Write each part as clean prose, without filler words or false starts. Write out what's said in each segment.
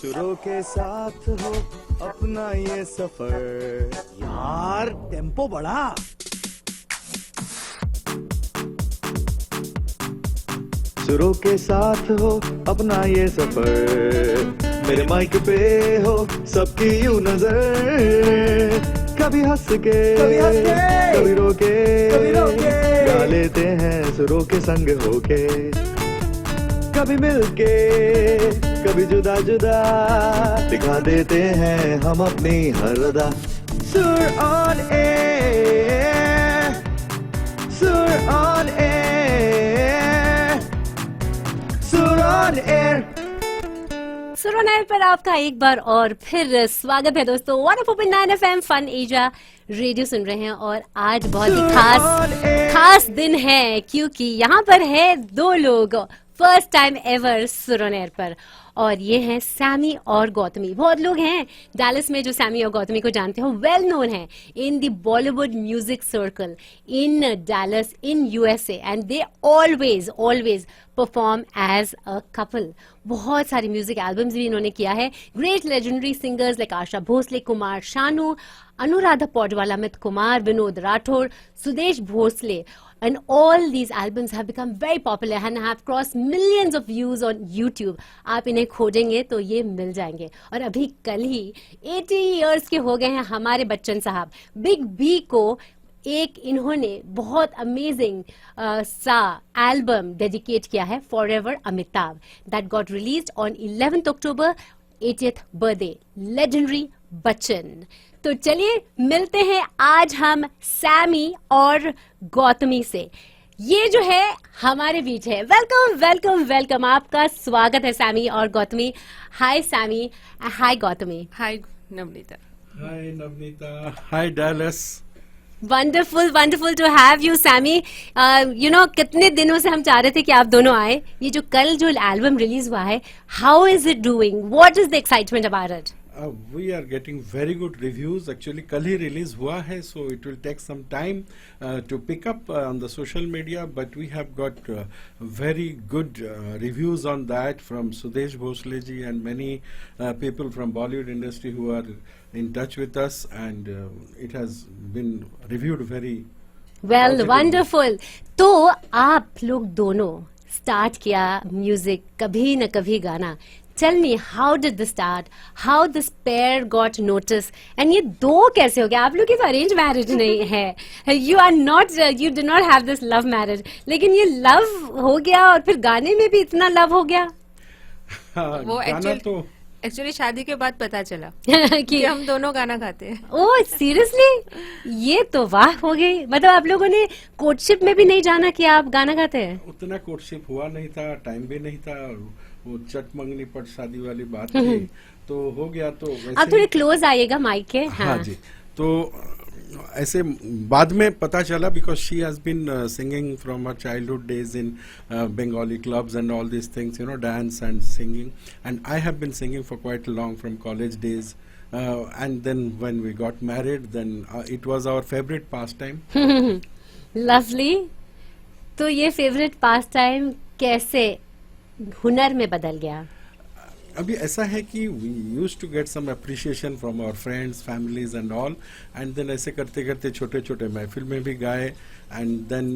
सुरों के साथ हो अपना ये सफर। यार टेम्पो बढ़ा। सुरों के साथ हो अपना ये सफर, मेरे माइक पे हो सबकी यूं नजर। कभी हंस के कभी रो के गा लेते हैं सुरों के संग होके। कभी मिलके कभी जुदा जुदा दिखा देते हैं हम अपनी हर अदा। सुर ऑन एयर, सुर ऑन एयर, सुर ऑन एयर। सुर ऑन एयर पर आपका एक बार और फिर स्वागत है दोस्तों। 104.9 FM फन एजा रेडियो सुन रहे हैं और आज बहुत ही खास दिन है क्योंकि यहाँ पर है दो लोग फर्स्ट टाइम एवर सुर ऑन एयर पर, और ये हैं सैमी और गौतमी। बहुत लोग हैं डैलस में जो सैमी और गौतमी को जानते हो, वेल नोन है in the Bollywood music circle in Dallas in USA, and they always perform as a couple. बहुत सारी म्यूजिक एल्बम्स भी इन्होंने किया है। Great legendary singers like Asha Bhosle, Kumar Sanu, Anuradha Paudwal, Amit Kumar, Vinod Rathore, Sudesh Bhosle, and all these albums have become very popular and have crossed millions of views on YouTube. आप इन्हें खोजेंगे तो ये मिल जाएंगे। और अभी कल ही 80 years के हो गए हैं हमारे बच्चन साहब। बिग बी को एक इन्होंने बहुत अमेजिंग सा एल्बम डेडिकेट किया है, forever Amitabh, that got released on 11th October, 80th birthday, legendary Bachchan. तो चलिए मिलते हैं आज हम सैमी और गौतमी से। ये जो है हमारे बीच है। वेलकम वेलकम वेलकम, आपका स्वागत है सैमी और Gautami. Hi Sammy, hi Gautami. Hi Navneeta. Hi Navneeta, hi Dallas. Wonderful wonderful to have you Sammy. You know कितने दिनों से हम चाह रहे थे कि आप दोनों आए। ये जो कल जो एल्बम रिलीज हुआ है, how is it doing, what is the excitement about it? We are getting very good reviews. Actually, कल ही रिलीज हुआ है, so it will take some time to pick up on the social media. But we have got very good reviews on that from Sudesh Bhosle ji and many people from Bollywood industry who are in touch with us, and it has been reviewed very well wonderful. तो आप लोग दोनों start किया music, कभी न कभी गाना। Tell me, how did this start? How this pair got noticed? And ये दो कैसे हो गया? आप लोग की तो अरेंज मैरिज नहीं है। You are not, you do not have this love marriage. लेकिन ये लव हो गया और फिर गाने में भी इतना लव हो गया। वो गाना तो एक्चुअली शादी के बाद पता चला कि कि हम दोनों गाना गाते हैं। ओह सीरियसली, ये तो वाह हो गई। मतलब आप लोगों ने कोर्टशिप में भी नहीं जाना कि आप गाना गाते हैं? उतना कोर्टशिप हुआ नहीं था, टाइम भी नहीं था, वो चट मंगनी पट शादी वाली बात थी, तो हो गया। तो वैसे आप थोड़े क्लोज आइएगा माइक के। हाँ जी, तो ऐसे बाद में पता चला, because she has been singing from her childhood days in Bengali clubs and all this things, you know, dance and singing, and I have been singing for quite long from college days, and then when we got married, then it was our favorite pastime. Lovely. तो ये favourite pass time कैसे हुनर में बदल गया? अभी ऐसा है कि we used to get some appreciation from our friends, families and all, and then ऐसे करते करते छोटे छोटे महफिल में भी गाए, and then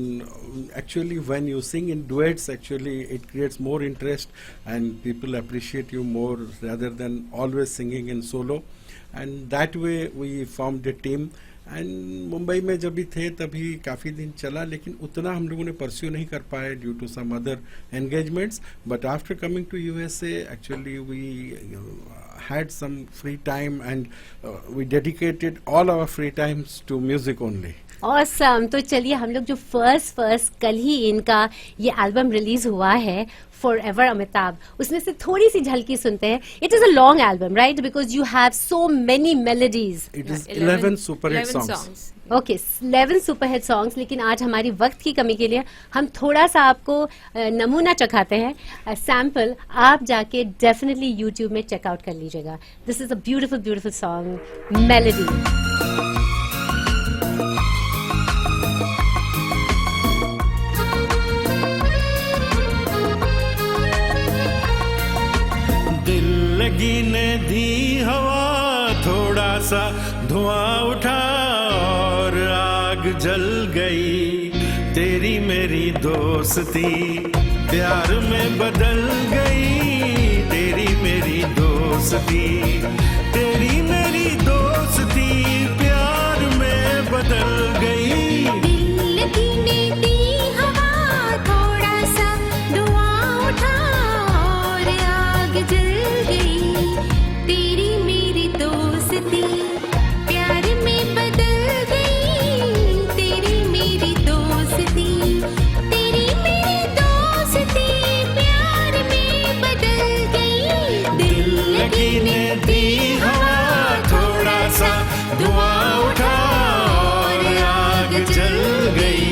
actually when you sing in duets, actually it creates more interest and people appreciate you more rather than always singing in solo, and that way we formed a team. And Mumbai में जब भी थे तभी काफ़ी दिन चला, लेकिन उतना हम लोगों ने परस्यू नहीं कर पाए due to some other engagements, but after coming to USA actually we had some free time and we dedicated all our free times to music only. Awesome. तो चलिए हम लोग जो फर्स्ट कल ही इनका ये एल्बम रिलीज हुआ है, फॉरएवर अमिताभ, उसमें से थोड़ी सी झलकी सुनते हैं। It is a long album, right? Because you have so many melodies. It is 11 super hit songs. Okay, 11 super hit songs. लेकिन आज हमारी वक्त की कमी के लिए हम थोड़ा सा आपको नमूना चखाते हैं, सैंपल। आप जाके डेफिनेटली यूट्यूब में चेकआउट कर लीजिएगा। This is a beautiful beautiful song, melody. दिल लगी ने धुआं उठा और आग जल गई, तेरी मेरी दोस्ती प्यार में बदल गई, तेरी मेरी दोस्ती, तेरी मेरी दोस्ती प्यार में बदल गई। दिल की नीति हवा थोड़ा सा धुआं उठा और आग जल गई, तेरी मेरी दोस्ती प्यार में बदल गई, तेरी मेरी दोस्ती, तेरी मेरी दोस्ती प्यार में बदल गई। दिल की नीति हवा थोड़ा सा धुआं उठा और आग जल गई।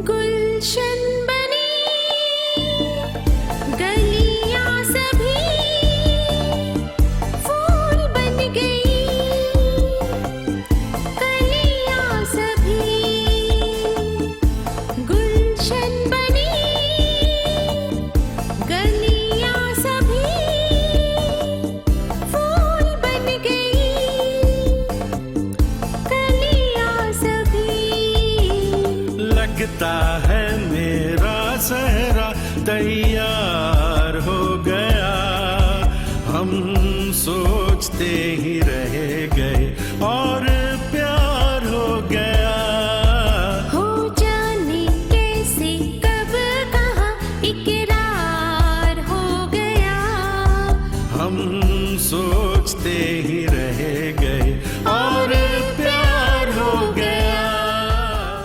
गुलशन बनी गलियां सभी फूल बन गई, गलियां सभी गुलशन बनी, गलियां सभी फूल बन गई, गलियां सभी। लगता है मेरा सहरा तैयार हो गया, हम सोचते ही रह गए और प्यार हो गया। हो जाने कैसे कब कहाँ इकरार हो गया, हम सोचते ही रह गए और प्यार हो गया।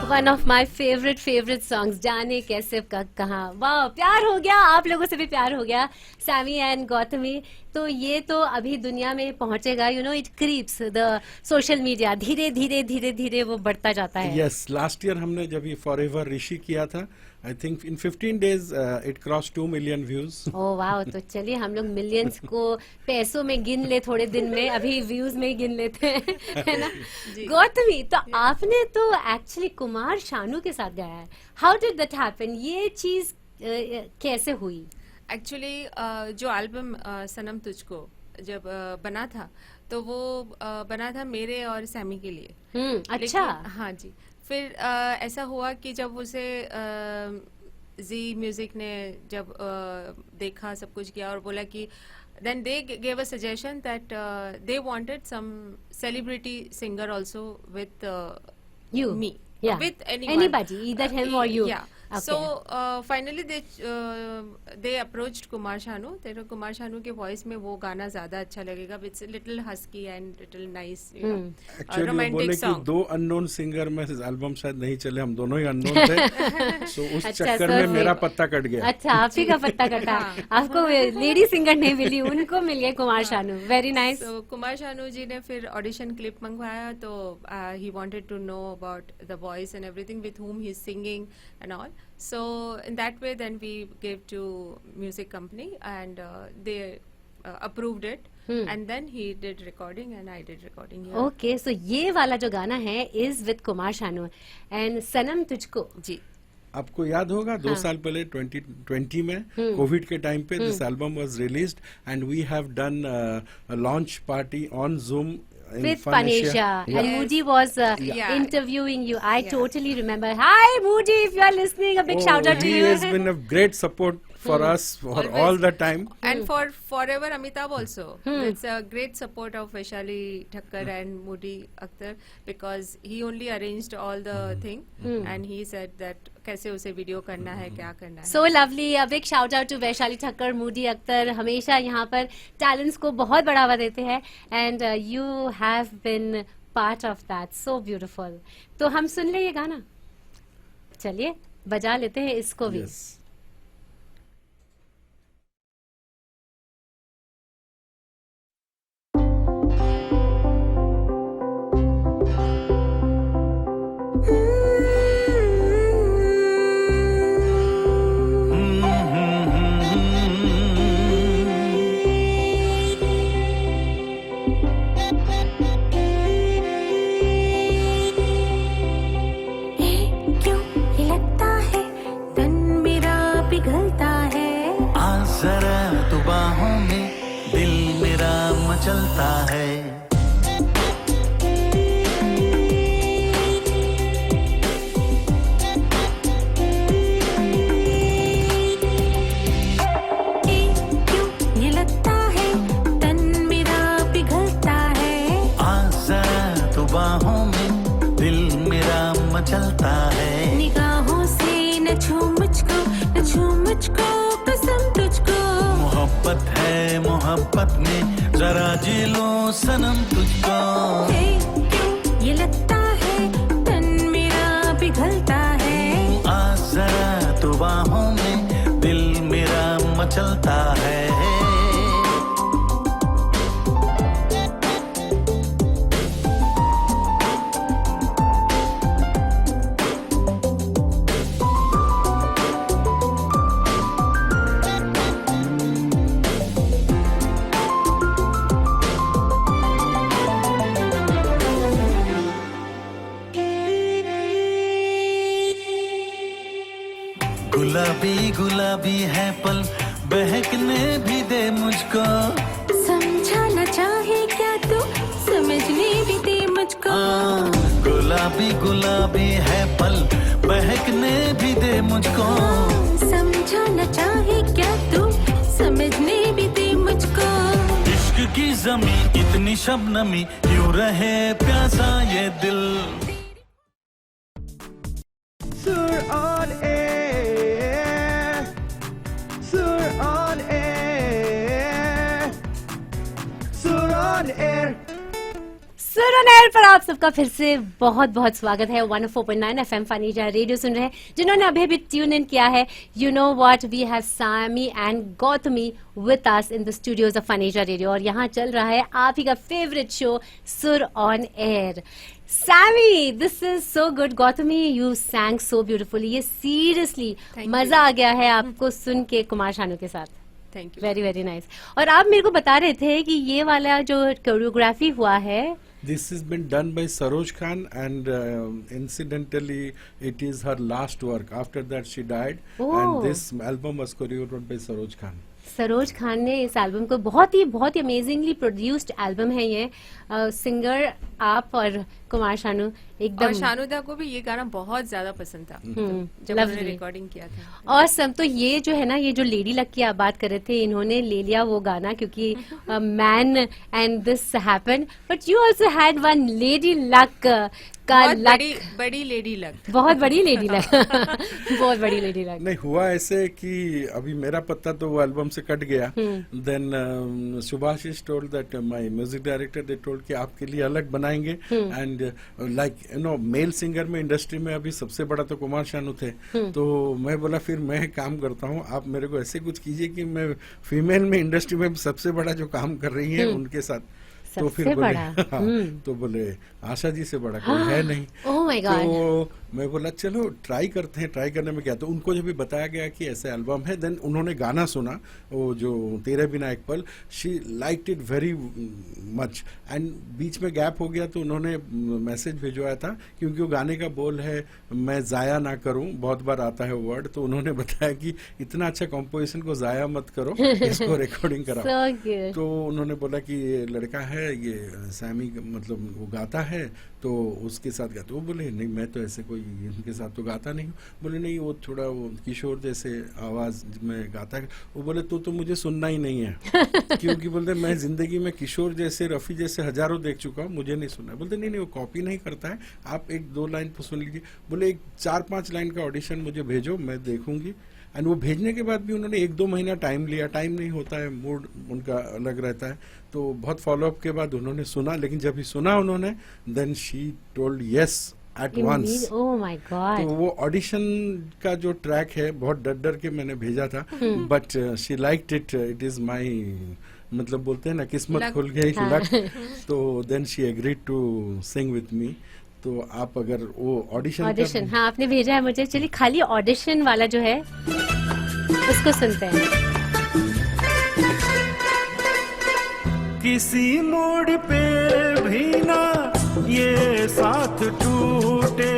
One of my favourite songs, जाने कैसे कब कहाँ। वाह, प्यार हो गया, आप लोगों से भी प्यार हो गया, सैमी एंड गौतमी। तो ये तो अभी दुनिया में पहुंचेगा, you know it creeps the social media, धीरे धीरे धीरे धीरे वो बढ़ता जाता है। यस, लास्ट ईयर हमने जब ये फॉर एवर ऋषि किया था, I think in 15 days it cross 2 million views. ओ वाह, तो चलिए हम लोग मिलियंस को पैसों में गिन ले थोड़े दिन में, अभी व्यूज में ही गिन लेते हैं, है ना। गौतमी, तो आपने तो एक्चुअली कुमार शानू के साथ गाया है, हाउ डिड दैट हैपन? ये चीज कैसे हुई? एक्चुअली जो एल्बम सनम तुझको जब बना था, तो वो बना था मेरे और सैमी के लिए। अच्छा। लेकिन- हाँ जी। फिर ऐसा हुआ कि जब उसे जी म्यूजिक ने जब देखा, सब कुछ किया और बोला कि then they gave a suggestion that they wanted some celebrity singer also with You. me. Yeah. With anyone. Anybody, either him or you. Yeah. Okay. So finally they approached Kumar Sanu. तेरे कुमार शानू के voice में वो गाना ज्यादा अच्छा लगेगा, it's a little husky and little nice, you know, actually वो बोले romantic कि song. 2 अननोन सिंगर में एल्बम शायद नहीं चले, हम दोनों ही अननोन थे। सो उस अच्छा, चक्कर so में फिर- मेरा पत्ता कट गया। अच्छा, आप ही का पत्ता कटा, आपको लेडी सिंगर नहीं मिली, उनको मिल गए Kumar Sanu. Very nice. So Kumar Sanu ji ने फिर ऑडिशन क्लिप मंगवाया, तो he wanted to know about the voice and everything, with whom he is singing and all. So in that way then we gave to music company and they approved it, and then he did recording and I did recording here. Okay, so ये वाला जो गाना है is with Kumar Sanu and सनम तुझको। जी। आपको याद होगा 2 साल पहले 2020 में कोविड के टाइम पे this album was released and we have done a launch party on Zoom With Panisha, and Moody was Yeah. interviewing you. I Yeah. totally remember. Hi, Moody, if you are listening, a big shout out to he you. has been a great support for us for Always. all the time. And for forever Amitabh also. It's a great support of Vaishali Thakkar and Moody Akhtar, because he only arranged all the thing and he said that कैसे उसे video करना है, क्या करना है. So lovely. A big shout out to Vaishali Thakkar, Moody Akhtar, हमेशा यहाँ पर टैलेंट्स को बहुत बढ़ावा देते हैं and you have been part of that, so beautiful. तो हम सुन ले ये गाना, चलिए बजा लेते हैं इसको भी। Yes. मचलता है। क्यों ये लगता है तन मेरा पिघलता है। आ जरा तो बाहों में दिल मेरा मचलता है। निगाहों से न छू मुझको कसम तुझको। मोहब्बत है मोहब्बत में जरा जी लो सनम तुझको। क्यों ये लगता है तन मेरा पिघलता है। आ जरा तो बाहों में दिल मेरा मचलता है। गुलाबी गुलाबी है पल बहकने भी दे मुझको। समझाना चाहे क्या तू समझने भी दे मुझको। गुलाबी गुलाबी है पल बहकने भी दे मुझको। समझाना चाहे क्या तू समझने भी दे मुझको। इश्क की ज़मीं इतनी शबनमी क्यों रहे प्यासा ये दिल। Sur on air, Sur on air, Sur on air. सुरन एयर पर आप सबका फिर से बहुत बहुत स्वागत है। 104.9 FM फनीजा रेडियो सुन रहे हैं। जिन्होंने अभी भी ट्यून इन किया है, you know what, we have Sammy and Gautami with us in the studios of Funasia radio और यहाँ चल रहा है आप ही का favourite show Sur on air. Sammy, this is so good. Gautami, you sang so beautifully. ये seriously Thank मजा आ गया है आपको सुन के कुमार शानू के साथ। Thank you. Very very nice. और आप मेरे को बता रहे थे कि ये वाला जो कोरियोग्राफी हुआ है, This has been done by Saroj Khan, and incidentally, it is her last work. After that, she died, Oh. and this album was choreographed by Saroj Khan. Saroj Khan ने इस एल्बम को बहुत ही अमेजिंगली प्रोड्यूस्ड एल्बम है ये। Singer आप और कुमार शानू और एकदम शानुदा को भी ये गाना बहुत ज्यादा पसंद था जब उन्होंने lovely। रिकॉर्डिंग किया था। और सब तो ये जो है ना, ये जो लेडी लक की आप बात कर रहे थे, इन्होंने ले लिया वो गाना क्योंकि man and this happened, but you also had one lady luck का बहुत लक, बड़ी लेडी लक। बहुत बड़ी लेडी लक बहुत बड़ी लेडी लक। नहीं हुआ ऐसे कि अभी मेरा पत्ता तो वो एल्बम से कट गया। Then Subhashish told that my music director, they told कि आपके लिए अलग बनाएंगे। And like you know male singer में इंडस्ट्री में अभी सबसे बड़ा तो कुमार शानू थे। तो मैं बोला फिर मैं काम करता हूँ, आप मेरे को ऐसे कुछ कीजिए कि मैं फीमेल में इंडस्ट्री में सबसे बड़ा जो काम कर रही है उनके साथ। तो फिर सबसे बोले बड़ा? हाँ, तो बोले आशा जी से बड़ा कोई है नहीं। ओह माय गॉड। तो मैं बोला चलो ट्राई करते हैं। ट्राई करने में क्या, तो उनको जब भी बताया गया कि ऐसा एल्बम है, देन उन्होंने गाना सुना, वो जो तेरे बिना एक पल, she liked it very much. And बीच में गैप हो गया तो उन्होंने मैसेज भिजवाया था, क्योंकि वो गाने का बोल है मैं जाया ना करूं, बहुत बार आता है वर्ड, तो उन्होंने बताया कि इतना अच्छा कॉम्पोजिशन को जाया मत करो, इसको रिकॉर्डिंग कराओ। So good. तो उन्होंने बोला कि ये लड़का है, ये सैमी मतलब वो गाता है तो उसके साथ गाता। वो बोले नहीं मैं तो ऐसे कोई इनके साथ तो गाता नहीं हूँ। बोले नहीं वो थोड़ा वो किशोर जैसे आवाज में गाता है। वो बोले तो मुझे सुनना ही नहीं है क्योंकि बोलते मैं जिंदगी में किशोर जैसे रफी जैसे हजारों देख चुका हूँ, मुझे नहीं सुनना। बोलते नहीं वो कॉपी नहीं करता है, आप एक दो लाइन तो सुन लीजिए। बोले एक 4-5 लाइन का ऑडिशन मुझे भेजो, मैं देखूंगी। एंड वो भेजने के बाद भी उन्होंने 1-2 महीना टाइम लिया। टाइम नहीं होता है, मूड उनका अलग रहता है, तो बहुत फॉलोअप के बाद उन्होंने सुना। लेकिन जब ही सुना उन्होंने, then she told yes at once. Oh my God. तो वो ऑडिशन का जो ट्रैक है बहुत डर डर के मैंने भेजा था, but she liked it. It is my मतलब बोलते हैं ना किस्मत Luck. खुल गई, लक। तो then she agreed to sing with me. तो आप अगर वो ऑडिशन, हाँ आपने भेजा है मुझे। चलिए खाली ऑडिशन वाला जो है उसको सुनते हैं। किसी मोड़ पे भी ना ये साथ टूटे,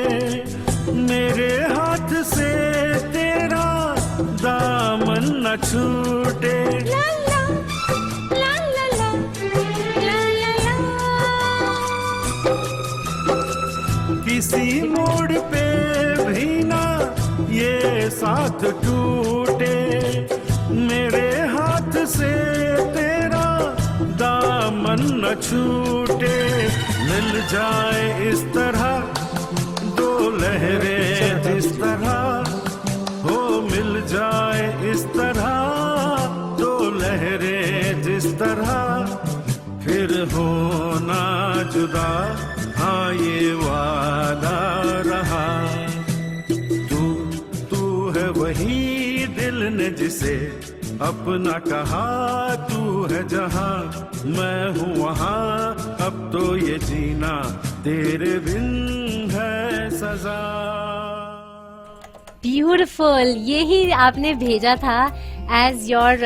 मेरे हाथ से तेरा दामन न छूटे। ला ला ला ला ला साथ टूटे, मेरे हाथ से तेरा दामन न छूटे, मिल जाए इस तरह दो लहरें जिस तरह, हो मिल जाए इस तरह दो लहरें जिस तरह, फिर होना जुदा, हाँ ये वादा रहा। तू है वही दिल ने जिसे अपना कहा, तू है जहां मैं हूँ वहां, अब तो ये जीना तेरे बिन है सजा। ब्यूटिफुल, यही आपने भेजा था as your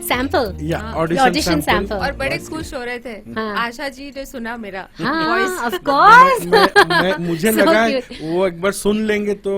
sample, Yeah, audition sample. और बड़े खुश हो रहे थे। हाँ। आशा जी ने सुना मेरा हाँ, वॉइस। Of course. मुझे So लगा cute. वो एक बार सुन लेंगे तो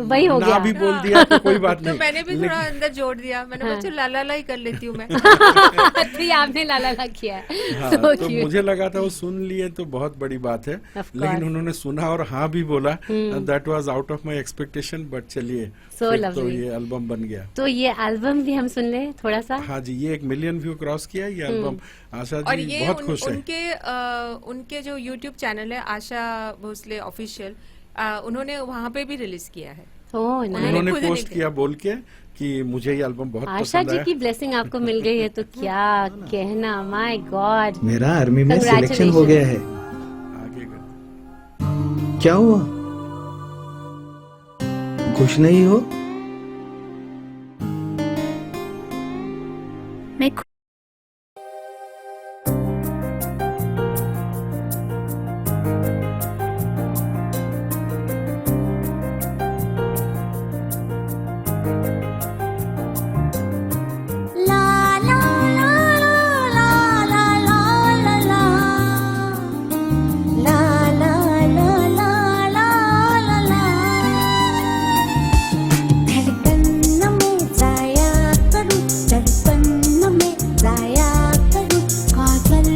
वही हो ना गया। भी बोल दिया तो कोई बात तो नहीं। मैंने भी थोड़ा अंदर जोड़ दिया, मैंने हाँ। बोला चलो ला ला ला ही कर लेती हूँ मैं। तो ये आपने लाला ला किया है। हाँ, So तो cute. मुझे लगा था वो सुन लिए तो बहुत बड़ी बात है, Of लेकिन course. उन्होंने सुना और हाँ भी बोला, that was out of my expectation, but चलिए So फिर तो lovely. ये एल्बम बन गया। तो ये एल्बम भी हम सुन ले थोड़ा सा। हाँ जी, ये 1 मिलियन व्यू क्रॉस किया ये एल्बम। आशा और जी ये बहुत खुश है। उनके जो YouTube चैनल है आशा भोसले ऑफिशियल, उन्होंने वहाँ पे भी रिलीज किया है। Oh nice. उन्होंने खुद ही पोस्ट नहीं किया बोल के कि मुझे ये एल्बम बहुत आशा पसंद जी आया। की ब्लेसिंग आपको मिल गई है तो क्या कहना, माय गॉड। मेरा आर्मी में Congratulations. सिलेक्शन हो गया है। आगे कर। क्या हुआ? खुश नहीं हो? मैं ला ला ला ला ला ला ला ला ला ला ला ला ला ला धड़कन में जाया करूं, दर्पण में जाया करूं, काजल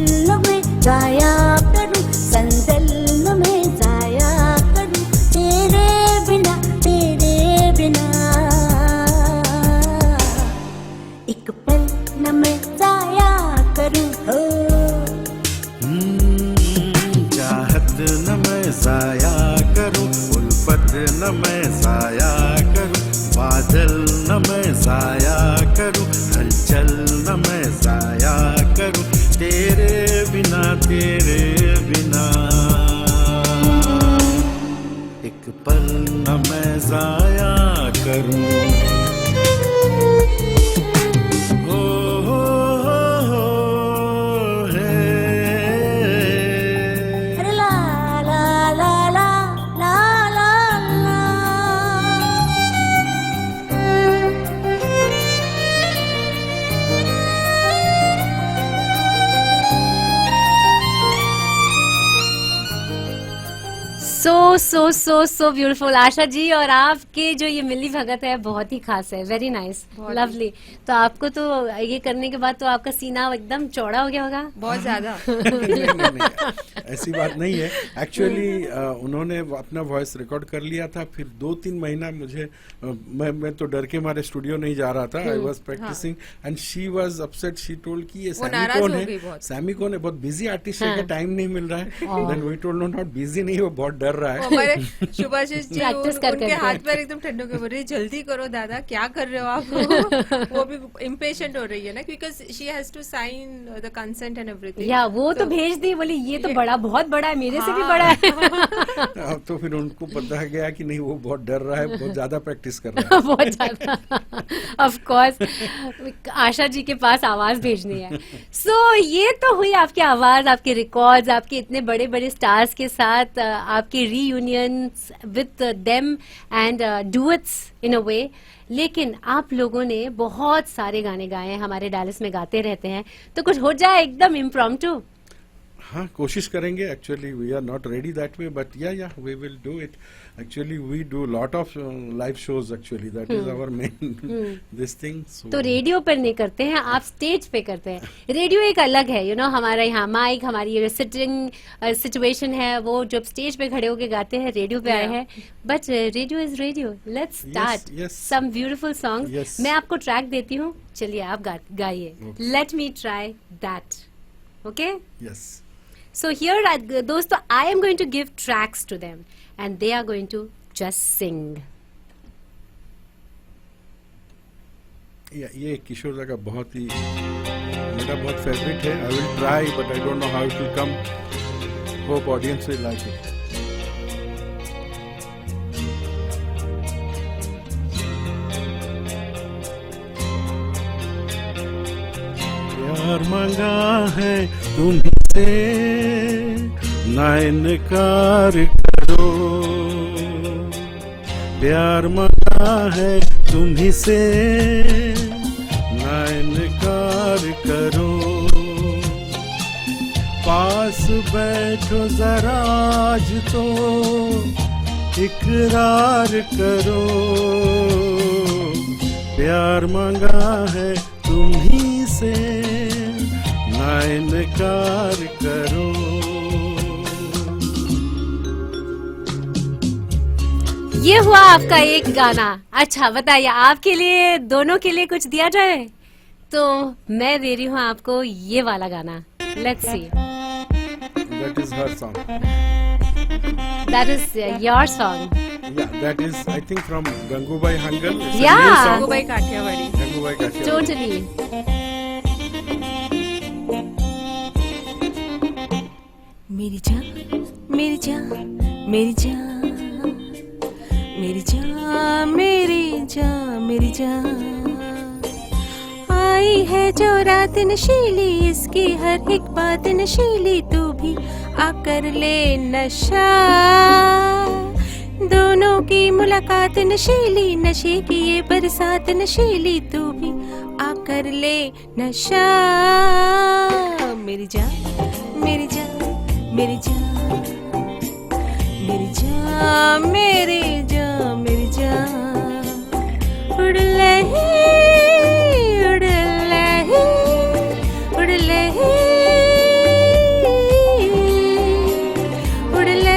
में जाया करूं, संदल में जाया करूं, तेरे बिना एक पल न मैं जाया करूं हो। चाहत न मैं जाया करूं, उल्फत न मैं जाया करूं, बादल न मैं जाया करूं, हलचल न मैं जाया करूं, तेरे बिना एक पल न मैं जाया करूं। अरे ला ला ला ला ला ला ला। So beautiful Asha ji. और आपके जो ये मिली भगत है बहुत ही खास है, वेरी नाइस, लवली। तो आपको तो ये करने के बाद तो आपका सीना एकदम चौड़ा हो गया होगा। बहुत ज्यादा। नहीं, ऐसी बात नहीं है। एक्चुअली उन्होंने अपना वॉइस रिकॉर्ड कर लिया था, फिर 2-3 महीना मुझे मैं तो डर के मारे स्टूडियो नहीं जा रहा था। I was practising and she was upset. She told कि ये वो सैमी नाराज कौन हो है, गई बहुत। सैमी कौन है, बहुत बिजी आर्टिस्ट है, हाँ। टाइम नहीं मिल रहा है। Then we told no, not busy नहीं, वो बहुत डर रहा वो है। हमारे शुभाशीष जी Practice कर उनके करके। हाथ पैर एकदम ठंडे हो गए, बोल रही जल्दी करो दादा, क्या कर रहे हो आप। वो भी इम्पेशेंट हो रही है ना, because she has to sign the consent and everything. या वो तो भेज दी, बोली ये तो बड़ा, बहुत बड़ा है, मेरे से भी बड़ा है। अब तो फिर उनको पता गया कि नहीं, वो बहुत डर रहा है, बहुत ज्यादा प्रैक्टिस कर रहा है। बहुत ज्यादा। ऑफ कोर्स आशा जी के पास आवाज भेजनी है। सो ये तो हुई आपकी आवाज, आपके रिकॉर्ड्स, आपके इतने बड़े बड़े स्टार्स के साथ आपके रीयूनियंस विद देम एंड डुएट्स इन अ वे। लेकिन आप लोगों ने बहुत सारे गाने गाए हैं, हमारे डायलिस में गाते रहते हैं, तो कुछ हो जाए एकदम इम्प्रॉम्प्टू। हाँ, कोशिश करेंगे. Actually, we are not ready that way, but yeah, we will do it. Actually, we do lot of live shows. Actually, that is our main this thing. So, तो रेडियो पर नहीं करते हैं, आप स्टेज पे करते हैं. रेडियो एक अलग है, यू नो, हमारा यहाँ माइक, हमारी ये सिटिंग सिचुएशन है, वो जब स्टेज पे खड़े होके गाते हैं, रेडियो पे आए हैं. But radio is radio. Let's start yes. Some beautiful songs. Yes. मैं आपको ट्रैक देती हूँ, चलिए आप गाइए. Let me try that. Okay. yes. So here, दोस्तों, I am going to give tracks to them and they are going to just sing. ये किशोर दा का बहुत ही मेरा बहुत फेवरेट है. I will try, but I don't know how it will come. Hope audience will like it. प्यार मांगा है तुम्हीं से, ना इनकार करो. प्यार मांगा है तुम्हीं से, ना इनकार करो. पास बैठो जरा आज तो इकरार करो. प्यार मांगा है तुम्हीं से, ना इनकार करो. ये हुआ आपका एक गाना. अच्छा बताइए, आपके लिए, दोनों के लिए कुछ दिया जाए तो मैं दे रही हूँ आपको ये वाला गाना. Let's see. That is her song. That is your song. Yeah, that is I think from Gangubai Hangal. It's a Yeah. new song. Gangubai Kathiawadi. Gangubai Kathiawadi. Totally. मेरी जान मेरी जान मेरी जान मेरी जान मेरी जान मेरी जान, आई है जो रात नशीली, इसकी हर एक बात नशीली, तू भी आकर ले नशा. दोनों की मुलाकात नशीली, नशे की ये बरसात नशीली, तू भी आकर ले नशा. मेरी जान मेरी जान मेरी जान मेरी जान मेरी जान मेरी जान, उड़ ले उड़ ले उड़ ले उड़ ले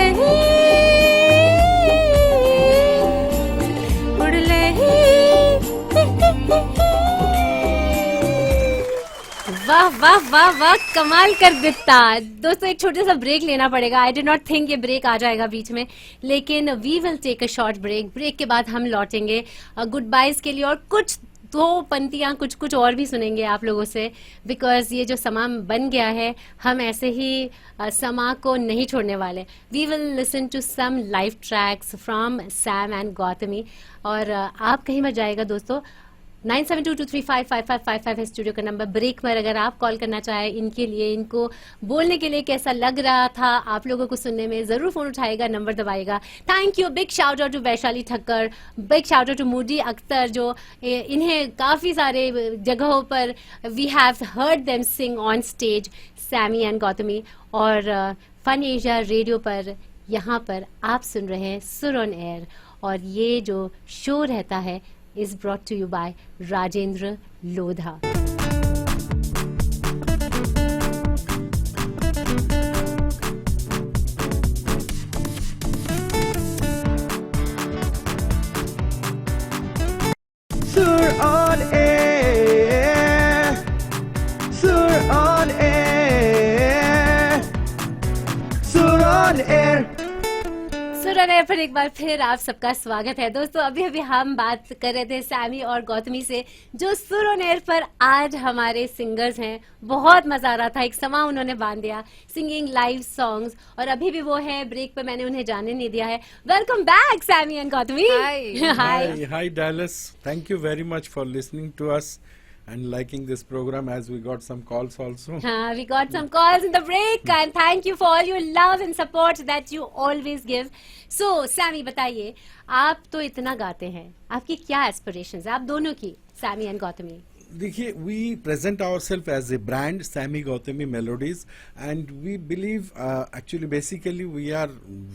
उड़ ले. वाह वाह वाह वाह, कमाल कर देता. दोस्तों, एक छोटा सा ब्रेक लेना पड़ेगा. आई डिड नॉट थिंक ये ब्रेक आ जाएगा बीच में, लेकिन we will take a short break. Break के बाद हम लौटेंगे गुड बाइज के लिए, और कुछ दो पंक्तियां कुछ और भी सुनेंगे आप लोगों से, बिकॉज ये जो समा बन गया है, हम ऐसे ही समा को नहीं छोड़ने वाले. We will listen to some live tracks from Sam and Gautami. और आप कहीं मत जाएगा दोस्तों. 9722355555 है स्टूडियो का नंबर. ब्रेक पर अगर आप कॉल करना चाहें इनके लिए, इनको बोलने के लिए कैसा लग रहा था आप लोगों को सुनने में, जरूर फोन उठाएगा, नंबर दबाएगा. Thank you. Big shout out to Vaishali Thakkar, big shout out to मूडी अख्तर, जो इन्हें काफी सारे जगहों पर we have heard them sing on stage, Sammy and Gautami. और फन एशिया रेडियो पर यहाँ पर आप सुन रहे हैं सुर ऑन एयर, और ये जो शो रहता है is brought to you by Rajendra Lodha. Sur on air, Sur on air, Sur on air. Surnar पर एक बार फिर आप सबका स्वागत है दोस्तों. अभी अभी हम बात कर रहे थे सैमी और गौतमी से, जो सुरनर पर आज हमारे सिंगर्स हैं. बहुत मजा आ रहा था. एक समा उन्होंने बांध दिया, सिंगिंग लाइव सॉन्ग्स, और अभी भी वो है. ब्रेक पे मैंने उन्हें जाने नहीं दिया है. Welcome back Sammy and Gautami. Hi. Hi Dallas. Thank you very much for listening to us and liking this program, as we got some calls also. We got some calls in the break and thank you for all your love and support that you always give. So, Sammy बताइए, आप तो इतना गाते हैं, आपकी क्या aspirations है आप दोनों की, सैमी एंड गौतमी? देखिए, we present ourselves as a brand, Sammy Gautami Melodies, and we believe, actually, basically, we are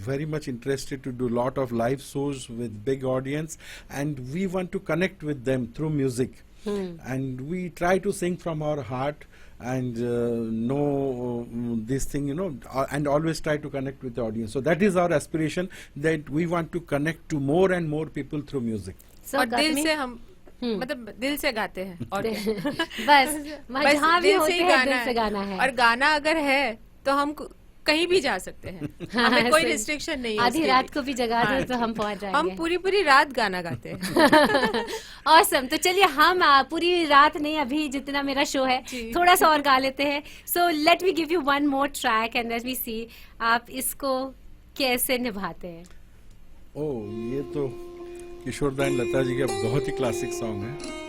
very much interested to do lot of live shows with big audience, and we want to connect with them through music. And we try to sing from our heart and know this thing, and always try to connect with the audience. So that is our aspiration, that we want to connect to more and more people through music. So, और दिल Gautami, से हम मतलब दिल से गाते हैं और क्या? बस बस जहाँ भी दिल होते से ही हैं दिल से गाना है। और गाना अगर है तो हम कहीं भी जा सकते हैं, हमें कोई सही। रिस्ट्रिक्शन नहीं है आधी उसके रात लिए। को भी जगा दो तो हम पहुंच जाएंगे। हम पूरी रात गाना गाते हैं। ऑसम। तो चलिए हम पूरी रात नहीं, अभी जितना मेरा शो है जी। थोड़ा सा और गा लेते हैं। So let me give you one more track and let me see आप इसको कैसे निभाते हैं। ये तो किशोर दा एंड लता जी का बहुत ही क्लासिक सॉन्ग है।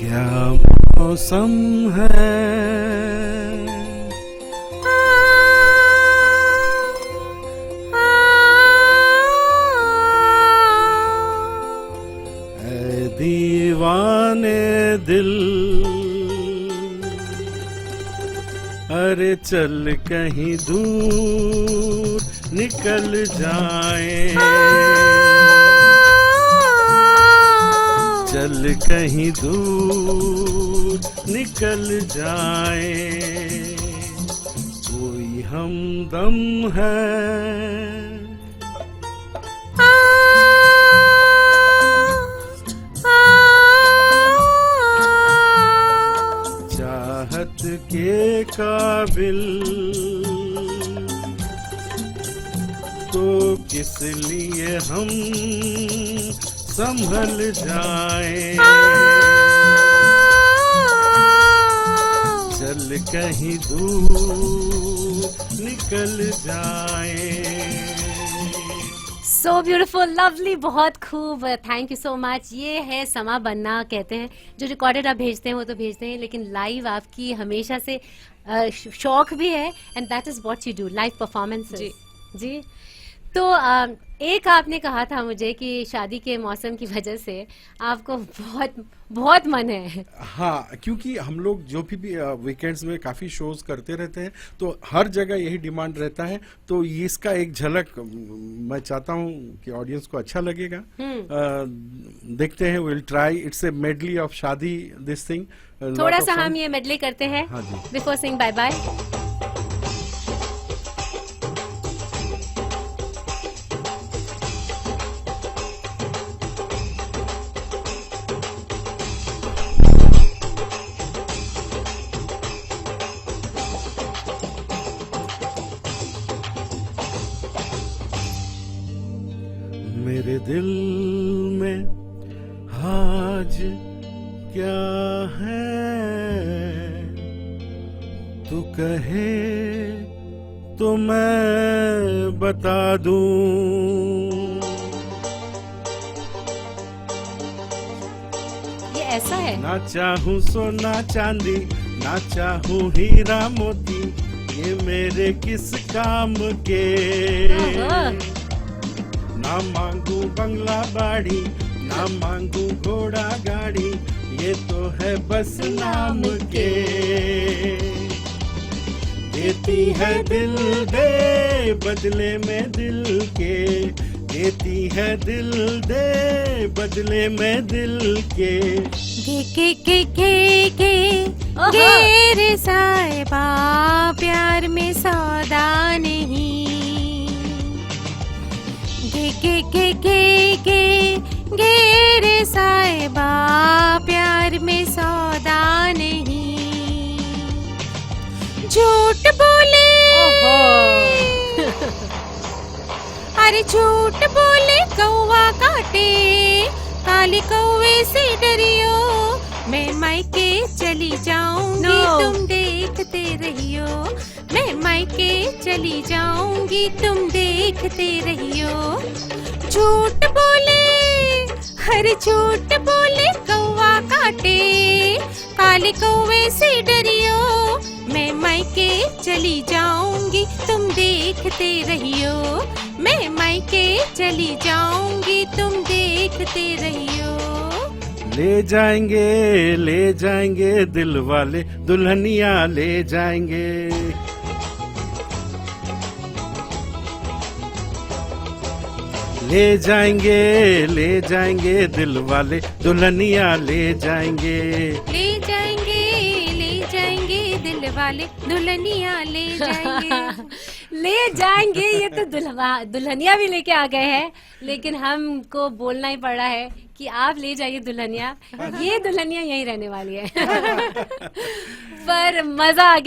क्या मौसम है, ऐ दीवाने दिल, अरे चल कहीं दूर निकल जाए, चल कहीं दूर निकल जाए, कोई हमदम है, चाहत के काबिल तो किस लिए हम संभल जाए, चल कहीं दूर निकल जाए। सो ब्यूटीफुल, लवली, बहुत खूब, थैंक यू सो मच। ये है समा बनना, कहते हैं जो रिकॉर्डेड आप भेजते हैं वो तो भेजते हैं, लेकिन लाइव आपकी हमेशा से शौक भी है, and that is what you do, live performances. जी। तो एक आपने कहा था मुझे कि शादी के मौसम की वजह से आपको बहुत बहुत मन है। हाँ, क्योंकि हम लोग जो भी वीकेंड्स में काफी शोज करते रहते हैं, तो हर जगह यही डिमांड रहता है, तो इसका एक झलक मैं चाहता हूँ कि ऑडियंस को अच्छा लगेगा। देखते हैं, will try. It's a medley of शादी, दिस थिंग। थोड़ा सा हम ये मेडली करते हैं हाँ जी। बिफोर सिंग बाय बाय। मेरे दिल में आज क्या है, तू कहे तो मैं बता दूं। ये ऐसा है। ना चाहूं सोना चांदी, ना चाहूं हीरा मोती, ये मेरे किस काम के। ना मांगू बंगला बाड़ी, ना मांगू घोड़ा गाड़ी, ये तो है बस नाम के। देती है दिल दे बदले में दिल के, देती है दिल दे बदले में दिल के। गे रे साहिबा प्यार में सौदा नहीं, गे रे साहिबा प्यार में सौदा नहीं, झूठ बोले अरे झूठ बोले कौवा काटे, काले कौवे से डरियो, मैं मायके चली जाऊंगी, No. तुम देखते रहियो, मैं मायके चली जाऊंगी, तुम देखते रहियो। झूठ बोले, हर झूठ बोले कौवा काटे, काले कौवे से डरियो, मैं मायके चली जाऊंगी, तुम देखते रहियो, मैं मायके चली जाऊंगी, तुम देखते रहियो। ले जाएंगे दिल वाले, दुल्हनिया ले जाएंगे। ले जाएंगे दिल वाले, दुल्हनिया ले जाएंगे। ले जाएंगे दिल वाले, दुल्हनिया ले जाएंगे। ले जाएंगे, ये तो दुल्हनिया भी लेके आ गए हैं, लेकिन हमको बोलना ही पड़ रहा है कि आप ले जाइए दुल्हनिया, ये दुल्हनिया यहीं रहने वाली है। पर मजा आ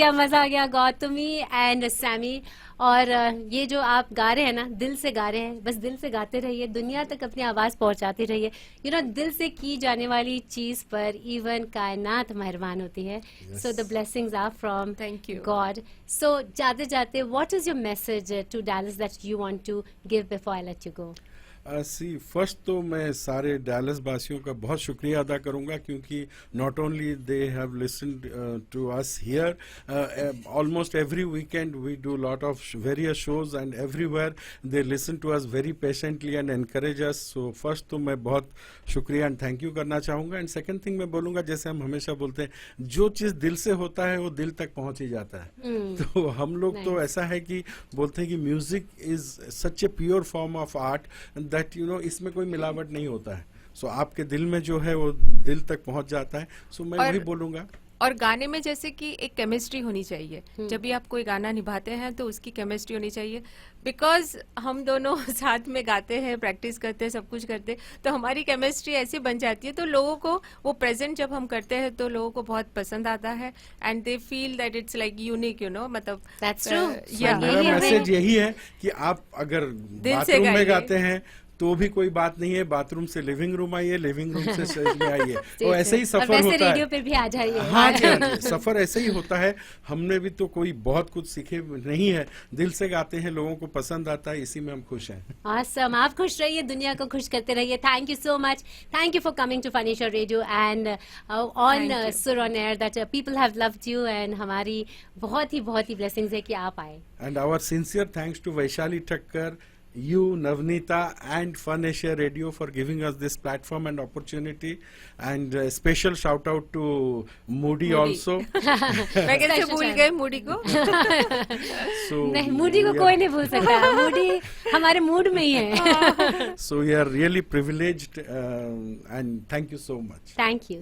गया गौतमी एंड सैमी। और ये जो आप गा रहे हैं ना, दिल से गा रहे हैं, बस दिल से गाते रहिए, दुनिया तक अपनी आवाज पहुंचाते रहिए। यू नो, दिल से की जाने वाली चीज पर इवन कायनात मेहरबान होती है। So the blessings are from Thank you. God. So जाते जाते what is your message to Dallas that you want to give before I let you go? See first तो मैं सारे डैलस वासियों का बहुत शुक्रिया अदा करूंगा, क्योंकि not only they have listened to us here, almost every weekend we do lot of various shows and everywhere they listen to us very patiently and encourage us. So first तो मैं बहुत शुक्रिया एंड थैंक यू करना चाहूंगा। And second thing मैं बोलूंगा, जैसे हम हमेशा बोलते हैं, जो चीज दिल से होता है वो दिल तक पहुंच ही जाता है। तो हम लोग तो ऐसा है कि बोलते हैं कि music is such a pure form of art that you know, इसमें कोई मिलावट नहीं होता है। सो आपके दिल में जो है वो दिल तक पहुंच जाता है। सो मैं वही बोलूंगा। और गाने में जैसे कि एक केमिस्ट्री होनी चाहिए, जब भी आप कोई गाना निभाते हैं तो उसकी केमिस्ट्री होनी चाहिए, बिकॉज हम दोनों साथ में गाते हैं, प्रैक्टिस करते हैं, सब कुछ करते हैं, तो हमारी केमिस्ट्री ऐसी बन जाती है, तो लोगों को वो प्रेजेंट जब हम करते हैं तो लोगों को बहुत पसंद आता है and they feel that it's like unique, you know, मतलब That's true. या मेरा मैसेज यही है कि आप अगर से बाथरूम में गाइए। गाते हैं तो भी कोई बात नहीं है, बाथरूम से लिविंग रूम आइए, लिविंग रूम से स्टेज में आइए। तो ऐसे ही और सफर वैसे होता रेडियो है। पे भी आ जाइए। हाँ जी, हाँ जी, सफर ऐसे ही होता है। हमने भी तो कोई बहुत कुछ सीखे नहीं है, दिल से गाते हैं, लोगों को पसंद आता है, इसी में हम खुश हैं। Awesome. आप खुश रहिए, दुनिया को खुश करते रहिए। Thank you so much. Thank you for coming to furniture radio and on Thank you. सुर on air that people have loved you, and हमारी बहुत ही ब्लेसिंग्स है कि आप आए। And our sincere thanks to Vaishali Thakkar, you, Navneeta, and Fun Asia Radio for giving us this platform and opportunity. And special shout out to Moody also. मैं कैसे भूल गए मूडी को। So नहीं, मूडी को we कोई are- नहीं भूल सकता। मूडी हमारे मूड में ही है। So we are really privileged and thank you so much. Thank you.